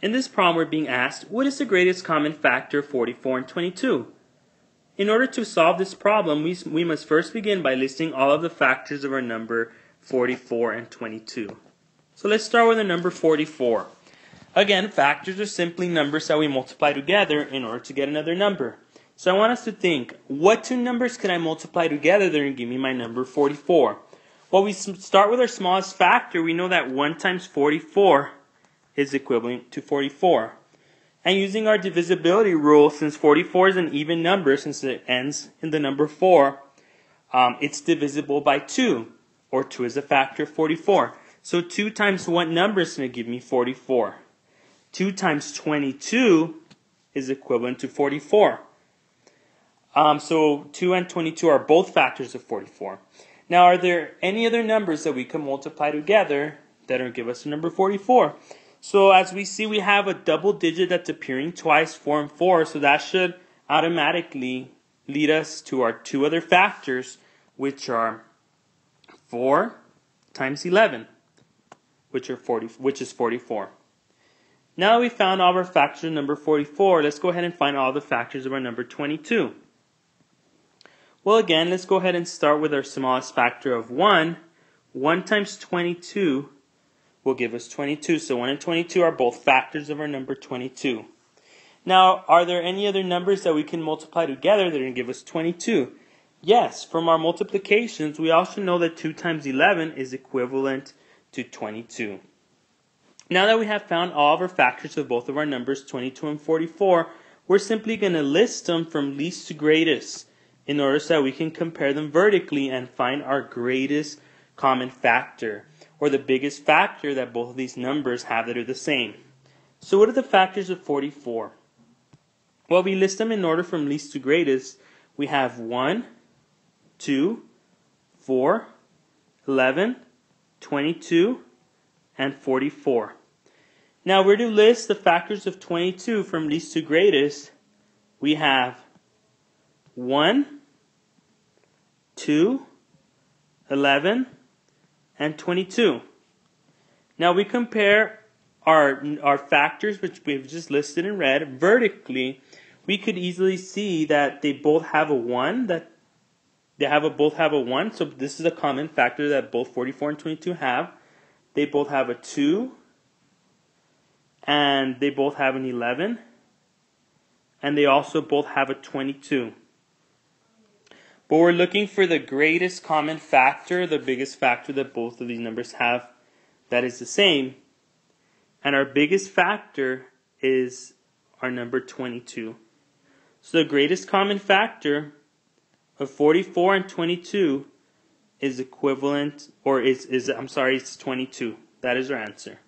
In this problem, we're being asked, what is the greatest common factor of 44 and 22? In order to solve this problem, we must first begin by listing all of the factors of our number 44 and 22. So let's start with the number 44. Again, factors are simply numbers that we multiply together in order to get another number. So I want us to think, what two numbers can I multiply together that are going to give me my number 44? Well, we start with our smallest factor. We know that 1 times 44 is equivalent to 44. And using our divisibility rule, since 44 is an even number, since it ends in the number 4, it's divisible by 2, or 2 is a factor of 44. So 2 times what number is going to give me 44? 2 times 22 is equivalent to 44. So 2 and 22 are both factors of 44. Now, are there any other numbers that we can multiply together that will give us the number 44? So as we see, we have a double digit that's appearing twice, 4 and 4, so that should automatically lead us to our two other factors, which are 4 times 11, which is 44. Now that we found all of our factors of number 44, let's go ahead and find all the factors of our number 22. Well, again, let's go ahead and start with our smallest factor of 1. 1 times 22 will give us 22. So 1 and 22 are both factors of our number 22. Now, are there any other numbers that we can multiply together that are going to give us 22? Yes, from our multiplications, we also know that 2 times 11 is equivalent to 22. Now that we have found all of our factors of both of our numbers, 22 and 44, we're simply going to list them from least to greatest in order so that we can compare them vertically and find our greatest common factor, or the biggest factor that both of these numbers have that are the same. So what are the factors of 44? Well, we list them in order from least to greatest. We have 1, 2, 4, 11, 22, and 44. Now we're to list the factors of 22 from least to greatest. We have 1, 2, 11, and 22. Now we compare our factors, which we've just listed in red, vertically. We could easily see that they both have a 1. Both have a 1. So this is a common factor that both 44 and 22 have. They both have a 2, and they both have an 11, and they also both have a 22. But we're looking for the greatest common factor, the biggest factor that both of these numbers have that is the same. And our biggest factor is our number 22. So the greatest common factor of 44 and 22 is equivalent, or it's 22. That is our answer.